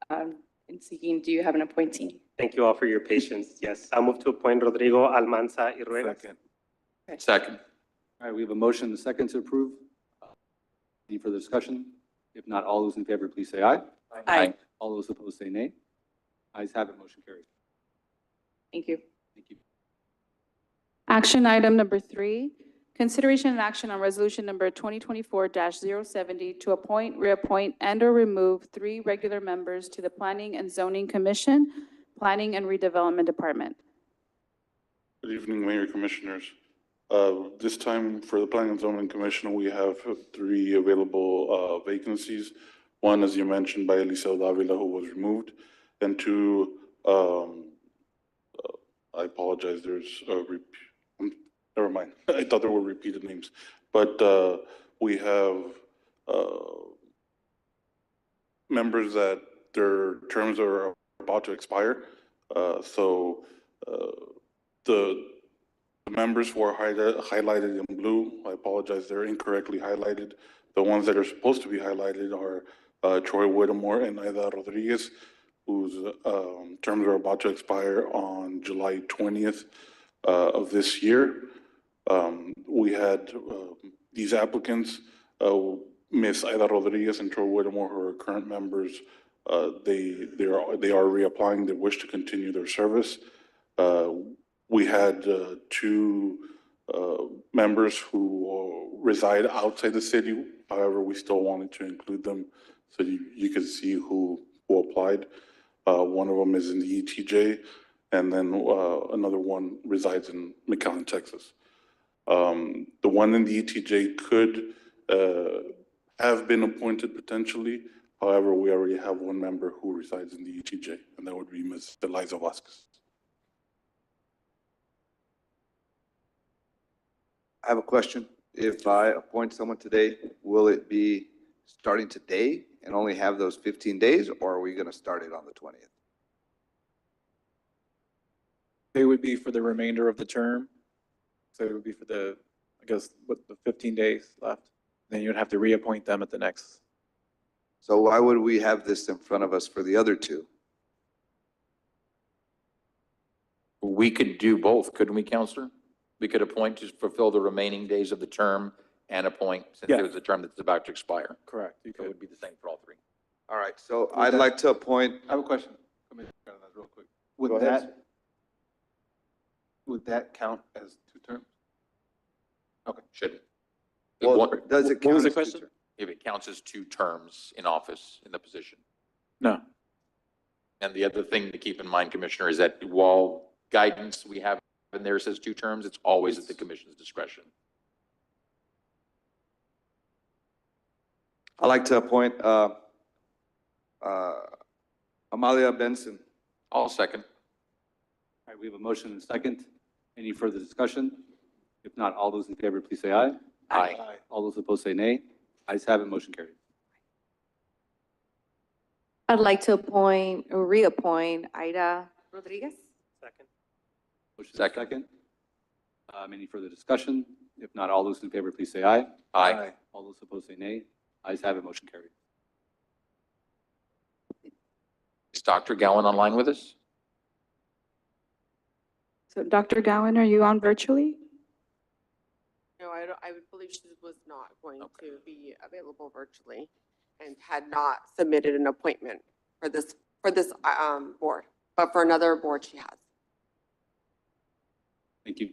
And seeking, do you have an appointee? Thank you all for your patience. Yes, I move to appoint Rodrigo Almanza Irruegas. Second. All right, we have a motion and a second to approve. Any further discussion? If not, all those in favor, please say aye. Aye. All those opposed say nay. Ayes have it, motion carries. Thank you. Thank you. Action item number 3, consideration and action on resolution number 2024-070 to appoint, reappoint, and or remove 3 regular members to the Planning and Zoning Commission, Planning and Redevelopment Department. Good evening, Mayor, Commissioners. This time for the Planning and Zoning Commission, we have 3 available vacancies. One, as you mentioned, by Eliseo Davila, who was removed, and 2, I apologize, there's never mind. I thought there were repeated names. But we have members that their terms are about to expire. So the members who are highlighted in blue, I apologize, they're incorrectly highlighted. The ones that are supposed to be highlighted are Troy Whittemore and Aida Rodriguez, whose terms are about to expire on July 20th of this year. We had these applicants, Ms. Aida Rodriguez and Troy Whittemore, who are current members. They are reapplying. They wish to continue their service. We had two members who reside outside the city. However, we still wanted to include them so you could see who applied. One of them is in the ETJ, and then another one resides in McAllen, Texas. The one in the ETJ could have been appointed potentially. However, we already have one member who resides in the ETJ, and that would be Ms. Eliza Vasquez. I have a question. If I appoint someone today, will it be starting today and only have those 15 days, or are we going to start it on the 20th? It would be for the remainder of the term. So it would be for the 15 days left. Then you'd have to reappoint them at the next. So why would we have this in front of us for the other two? We could do both, couldn't we, Counselor? We could appoint to fulfill the remaining days of the term and appoint since Yeah. there's a term that's about to expire. Correct. You So it could. would be the same for all three. All right, so I'd like to appoint, I have a question. Commissioner Cardenas, real quick. Go ahead. Would that count as 2 terms? Shouldn't. well, What- does it What count was the as two question? terms? If it counts as 2 terms in office in the position. No. And the other thing to keep in mind, Commissioner, is that while guidance we have in there says 2 terms, it's always at the commission's discretion. I'd like to appoint Amalia Benson. I'll second. All right, we have a motion and a second. Any further discussion? If not, all those in favor, please say aye. Aye. All those opposed say nay. Ayes have it, motion carries. I'd like to appoint or reappoint Aida Rodriguez. Second. Motion and a second. Any further discussion? If not, all those in favor, please say aye. Aye. All those opposed say nay. Ayes have it, motion carries. Is Dr. Gowan online with us? So Dr. Gowan, are you on virtually? No, I would believe she was not going to be available virtually and had not submitted an appointment for this board, but for another board she has. Thank you.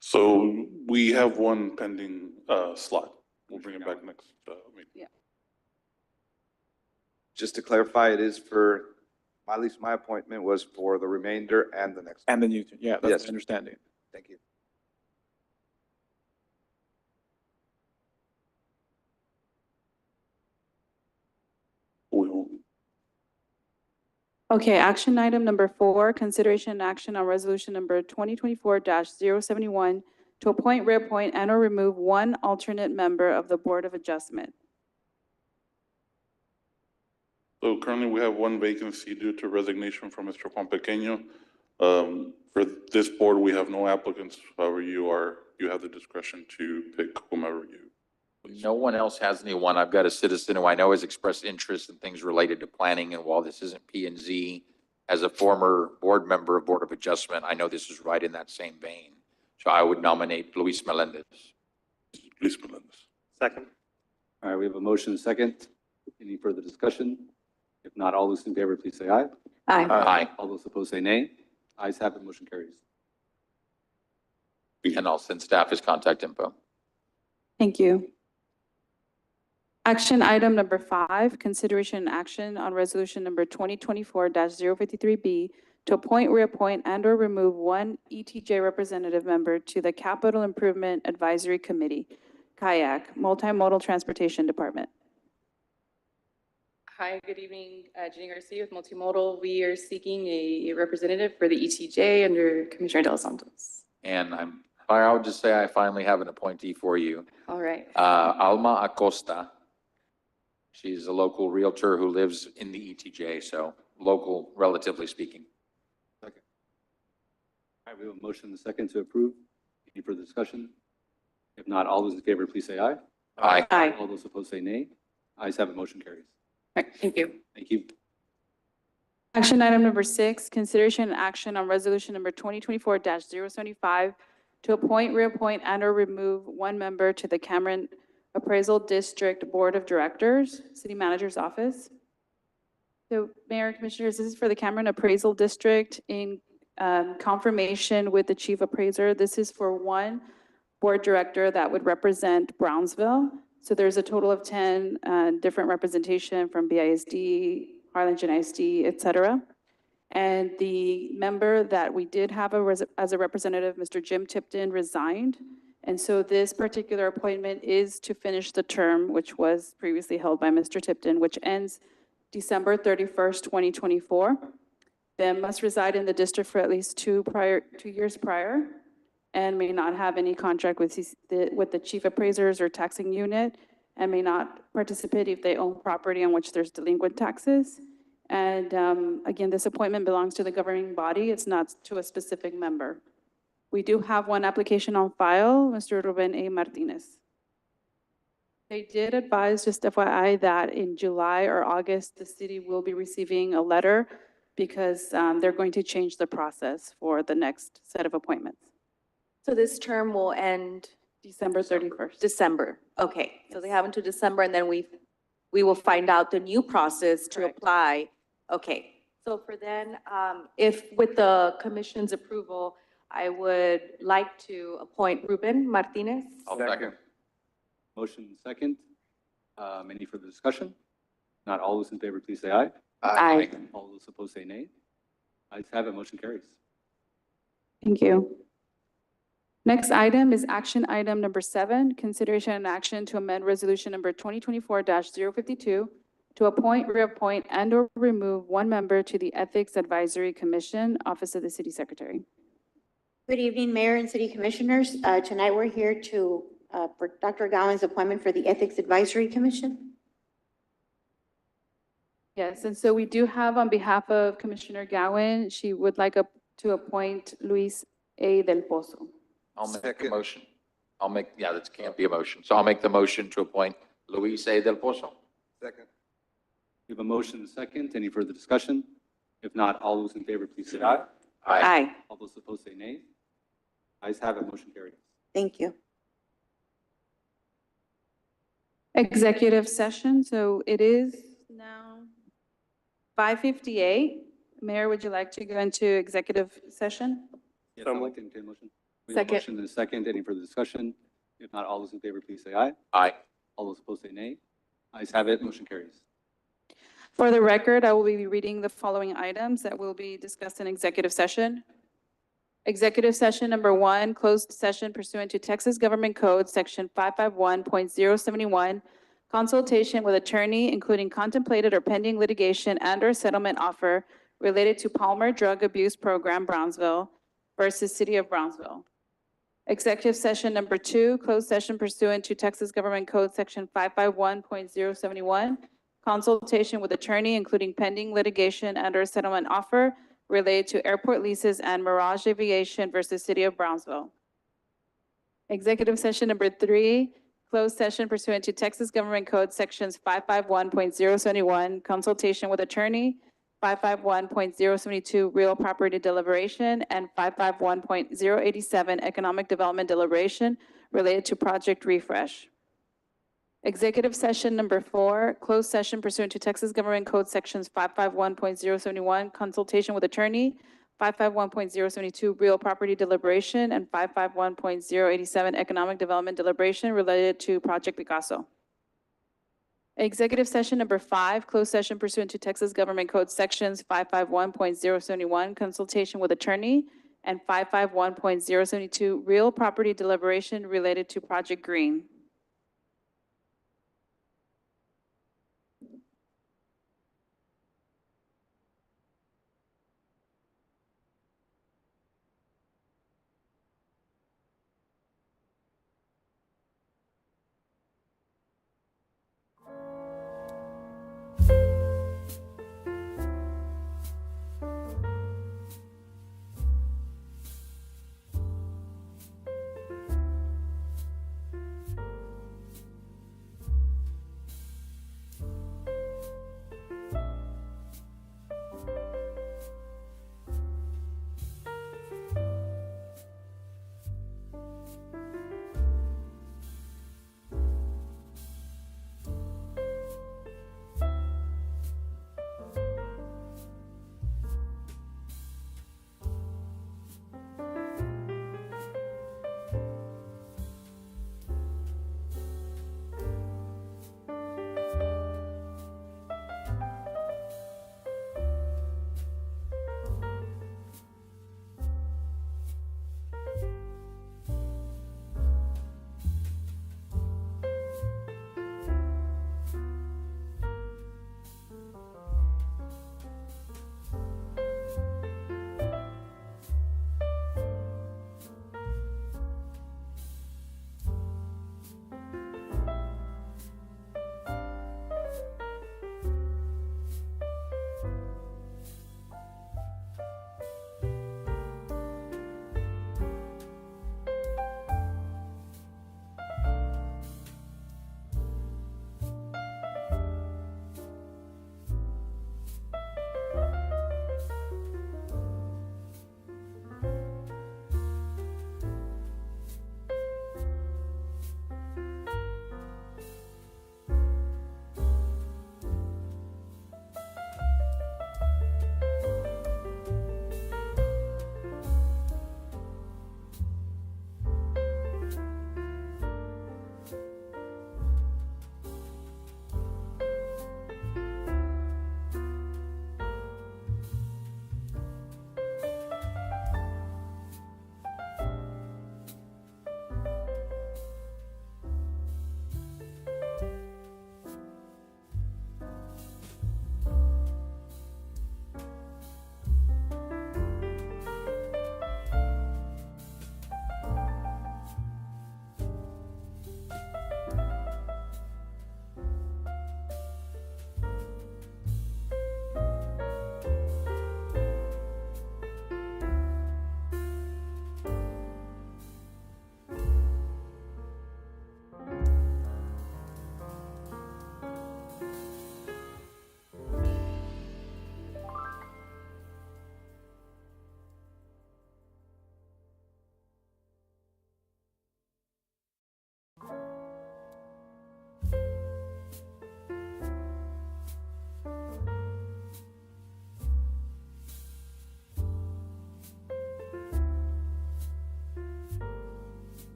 So we have one pending slot. We'll bring it back next meeting. Just to clarify, it is for, at least my appointment was for the remainder and the next. And then you, yeah, that's Yes. my understanding. Thank you. We will- Okay, action item number 4, consideration and action on resolution number 2024-071 to appoint, reappoint, and/or remove one alternate member of the Board of Adjustment. So currently, we have one vacancy due to resignation from Mr. Juan Pequeño. For this board, we have no applicants. However, you have the discretion to pick whomever you. No one else has anyone. I've got a citizen who I know has expressed interest in things related to planning, and while this isn't P and Z, as a former board member of Board of Adjustment, I know this is right in that same vein. So I would nominate Luis Melendez. Luis Melendez. Second. All right, we have a motion and a second. Any further discussion? If not, all those in favor, please say aye. Aye. Aye. All those opposed say nay. Ayes have it, motion carries. And I'll send staff his contact info. Thank you. Action item number 5, consideration and action on resolution number 2024-053B to appoint, reappoint, and/or remove one ETJ representative member to the Capital Improvement Advisory Committee, Kayak, Multimodal Transportation Department. Hi, good evening. Jenny Garcia with Multimodal. We are seeking a representative for the ETJ under Commissioner De Los Santos. And I'm I would just say I finally have an appointee for you. All right. Alma Acosta. She's a local realtor who lives in the ETJ, so local, relatively speaking. All right, we have a motion and a second to approve. Any further discussion? If not, all those in favor, please say aye. Aye. Aye. All those opposed say nay. Ayes have it, motion carries. All right, thank you. Thank you. Action item number 6, consideration and action on resolution number 2024-075 to appoint, reappoint, and/or remove one member to the Cameron Appraisal District Board of Directors, City Manager's Office. So Mayor and Commissioners, this is for the Cameron Appraisal District in confirmation with the Chief Appraiser. This is for one board director that would represent Brownsville. So there's a total of 10 different representation from BISD, Harlingen ISD, et cetera. And the member that we did have as a representative, Mr. Jim Tipton, resigned. And so this particular appointment is to finish the term, which was previously held by Mr. Tipton, which ends December 31st, 2024. Then must reside in the district for at least 2 years prior, and may not have any contract with the chief appraisers or taxing unit, and may not participate if they own property on which there's delinquent taxes. And again, this appointment belongs to the governing body. It's not to a specific member. We do have one application on file, Mr. Ruben A. Martinez. They did advise, just FYI, that in July or August, the city will be receiving a letter because they're going to change the process for the next set of appointments. So this term will end December 31st. December. Okay, so they have until December, and then we will find out the new process to Correct. apply. Okay, so for then, if with the commission's approval, I would like to appoint Ruben Martinez. I'll second. Motion second. Any further discussion? Not all those in favor, please say aye. Aye. All those opposed say nay. Ayes have it, motion carries. Thank you. Next item is action item number 7, consideration and action to amend resolution number 2024-052 to appoint, reappoint, and/or remove one member to the Ethics Advisory Commission, Office of the City Secretary. Good evening, Mayor and City Commissioners. Tonight, we're here for Dr. Gowan's appointment for the Ethics Advisory Commission. Yes, and so we do have on behalf of Commissioner Gowan, she would like to appoint Luis A. Del Pozo. I'll make the motion. That can't be a motion. So I'll make the motion to appoint Luis A. Del Pozo. Second. We have a motion and a second. Any further discussion? If not, all those in favor, please say aye. Aye. All those opposed say nay. Ayes have it, motion carries. Thank you. Executive session, so it is now 5:58. Mayor, would you like to go into executive session? Yes, I'd like to entertain a motion. We have a Second. motion and a second. Any further discussion? If not, all those in favor, please say aye. Aye. All those opposed say nay. Ayes have it, motion carries. For the record, I will be reading the following items that will be discussed in executive session. Executive session number 1, closed session pursuant to Texas Government Code, Section 551.071, consultation with attorney, including contemplated or pending litigation and/or settlement offer related to Palmer Drug Abuse Program, Brownsville versus City of Brownsville. Executive session number 2, closed session pursuant to Texas Government Code, Section 551.071, consultation with attorney, including pending litigation and/or settlement offer related to airport leases and Mirage Aviation versus City of Brownsville. Executive session number 3, closed session pursuant to Texas Government Code Sections 551.071, consultation with attorney, 551.072, real property deliberation, and 551.087, economic development deliberation related to Project Refresh. Executive session number 4, closed session pursuant to Texas Government Code Sections 551.071, consultation with attorney, 551.072, real property deliberation, and 551.087, economic development deliberation related to Project Picasso. Executive session number 5, closed session pursuant to Texas Government Code Sections 551.071, consultation with attorney, and 551.072, real property deliberation related to Project Green.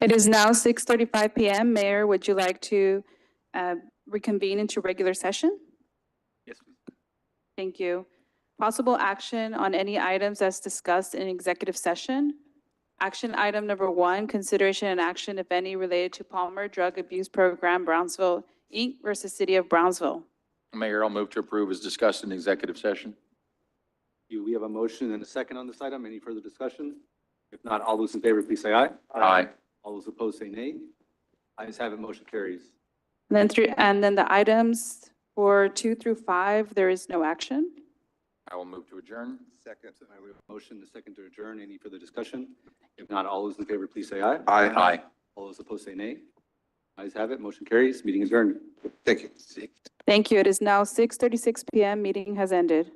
It is now 6:35 PM. Mayor, would you like to reconvene into regular session? Yes, please. Thank you. Possible action on any items as discussed in executive session. Action item number 1, consideration and action, if any, related to Palmer Drug Abuse Program, Brownsville, Inc. versus City of Brownsville. Mayor, I'll move to approve as discussed in executive session. We have a motion and a second on this item. Any further discussion? If not, all those in favor, please say aye. Aye. All those opposed, say nay. Ayes have it, motion carries. And then the items for 2 through 5, there is no action. I will move to adjourn. Second. We have a motion, the second to adjourn. Any further discussion? If not, all those in favor, please say aye. Aye. All those opposed, say nay. Ayes have it, motion carries. Meeting adjourned. Thank you. Thank you. It is now 6:36 PM. Meeting has ended.